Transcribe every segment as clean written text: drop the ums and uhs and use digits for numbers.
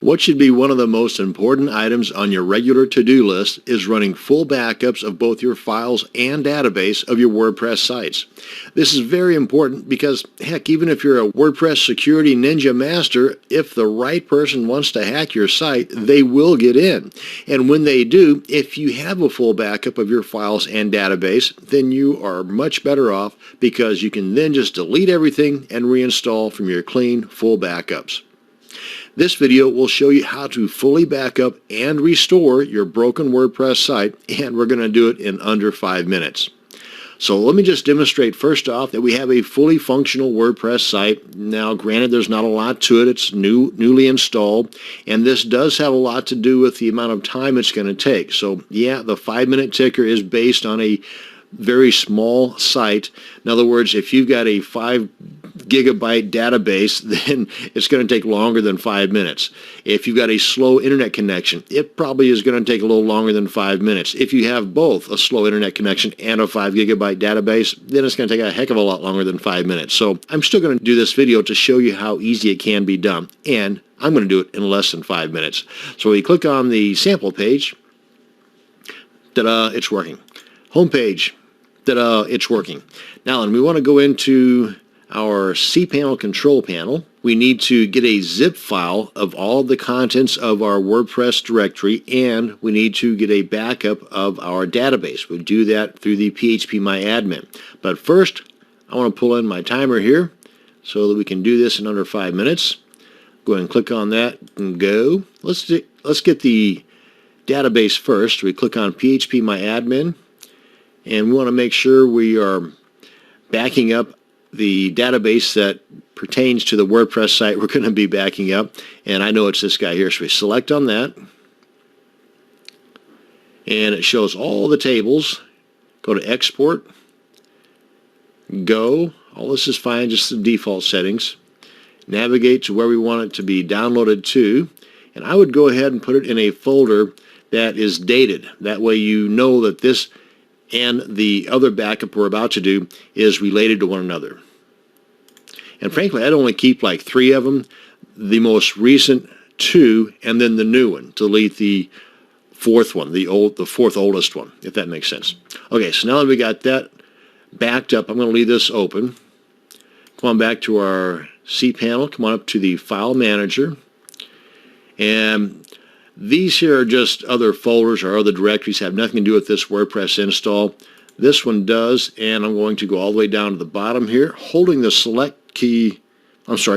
What should be one of the most important items on your regular to-do list is running full backups of both your files and database of your WordPress sites. This is very important because, heck, even if you're a WordPress security ninja master, if the right person wants to hack your site, they will get in. And when they do, if you have a full backup of your files and database, then you are much better off because you can then just delete everything and reinstall from your clean, full backups. This video will show you how to fully back up and restore your broken WordPress site, and we're going to do it in under 5 minutes. So let me just demonstrate first off that we have a fully functional WordPress site. Now, granted, there's not a lot to it. It's newly installed, and this does have a lot to do with the amount of time it's going to take. So yeah, the 5-minute ticker is based on a very small site. In other words, if you've got a 5 gigabyte database, then it's going to take longer than 5 minutes. If you've got a slow internet connection, it probably is going to take a little longer than 5 minutes. If you have both a slow internet connection and a 5 gigabyte database, then it's going to take a heck of a lot longer than 5 minutes. So I'm still going to do this video to show you how easy it can be done, and I'm going to do it in less than 5 minutes. So we click on the sample page. Ta-da, it's working. Homepage. Ta-da, it's working. Now, and we want to go into our cPanel control panel. We need to get a zip file of all the contents of our WordPress directory, and we need to get a backup of our database. We'll do that through the phpMyAdmin. But first, I want to pull in my timer here so that we can do this in under 5 minutes. Go ahead and click on that and go. Let's get the database first. We click on phpMyAdmin, and we want to make sure we are backing up the database that pertains to the WordPress site we're going to be backing up. And I know it's this guy here, so we select on that. And it shows all the tables. Go to Export. Go. All this is fine, just the default settings. Navigate to where we want it to be downloaded to. And I would go ahead and put it in a folder that is dated. That way you know that this and the other backup we're about to do is related to one another. And frankly, I'd only keep like 3 of them, the most recent 2, and then the new one. Delete the 4th one, the 4th oldest one, if that makes sense. Okay, so now that we got that backed up, I'm going to leave this open. Come on back to our cPanel. Come on up to the File Manager. And these here are just other folders or other directories, have nothing to do with this WordPress install. This one does, and I'm going to go all the way down to the bottom here, holding the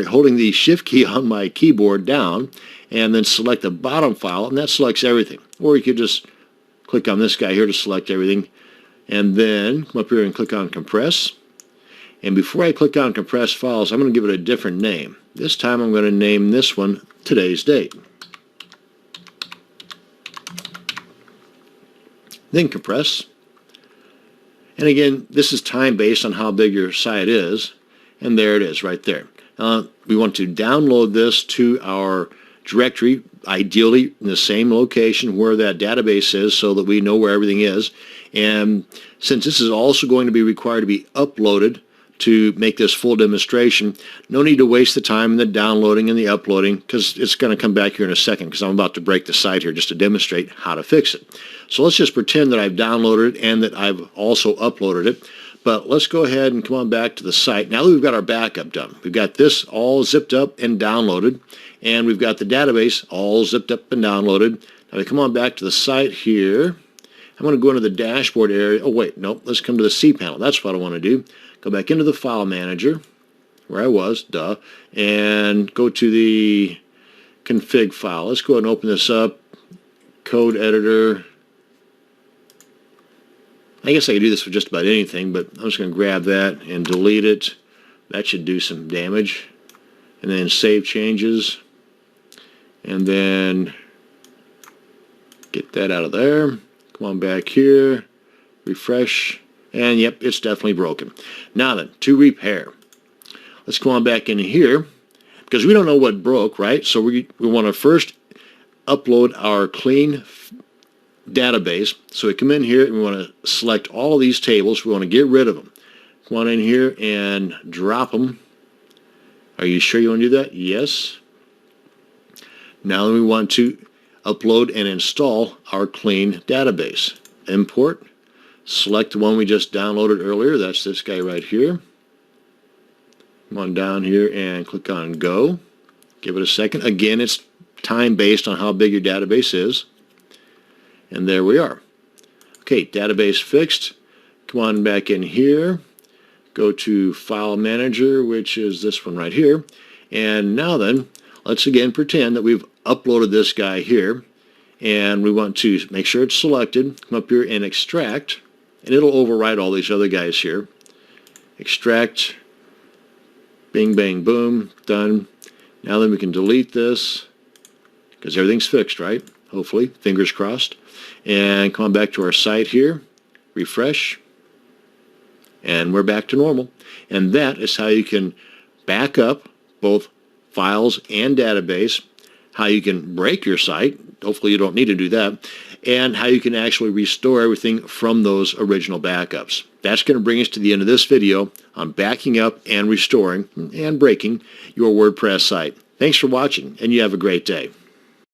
holding the Shift key on my keyboard down, and then select the bottom file, and that selects everything. Or you could just click on this guy here to select everything, and then come up here and click on Compress. And before I click on Compress Files, I'm going to give it a different name. This time I'm going to name this one Today's Date. Then compress. And again, this is time based on how big your site is. And there it is right there. We want to download this to our directory, ideally in the same location where that database is so that we know where everything is. And since this is also going to be required to be uploaded to make this full demonstration, no need to waste the time in the downloading and the uploading, because it's going to come back here in a second, because I'm about to break the site here just to demonstrate how to fix it. So let's just pretend that I've downloaded it and that I've also uploaded it. But let's go ahead and come on back to the site. Now that we've got our backup done, we've got this all zipped up and downloaded, and we've got the database all zipped up and downloaded. Now we come on back to the site here. I'm going to go into the dashboard area. Oh wait, no, let's come to the cPanel. That's what I want to do. Go back into the File Manager, where I was, and go to the config file. Let's go ahead and open this up. Code editor. I guess I could do this with just about anything, but I'm just going to grab that and delete it. That should do some damage. And then save changes. And then get that out of there. Come on back here. Refresh. And yep, it's definitely broken. Now then, to repair. Let's come on back in here, because we don't know what broke, right? So we want to first upload our clean database. So we come in here and we want to select all of these tables. We want to get rid of them. Come on in here and drop them. Are you sure you want to do that? Yes. Now we want to upload and install our clean database. Import, select the one we just downloaded earlier. That's this guy right here. Come on down here and click on Go. Give it a second. Again, it's time based on how big your database is. And there we are. Okay, database fixed. Come on back in here. Go to File Manager, which is this one right here. And now then, let's again pretend that we've uploaded this guy here. And we want to make sure it's selected. Come up here and extract. And it'll override all these other guys here. Extract. Bing, bang, boom. Done. Now then we can delete this because everything's fixed, right? Hopefully. Fingers crossed. And come on back to our site here. Refresh. And we're back to normal. And that is how you can back up both files and database, how you can break your site, hopefully you don't need to do that, and how you can actually restore everything from those original backups. That's going to bring us to the end of this video on backing up and restoring and breaking your WordPress site. Thanks for watching, and you have a great day.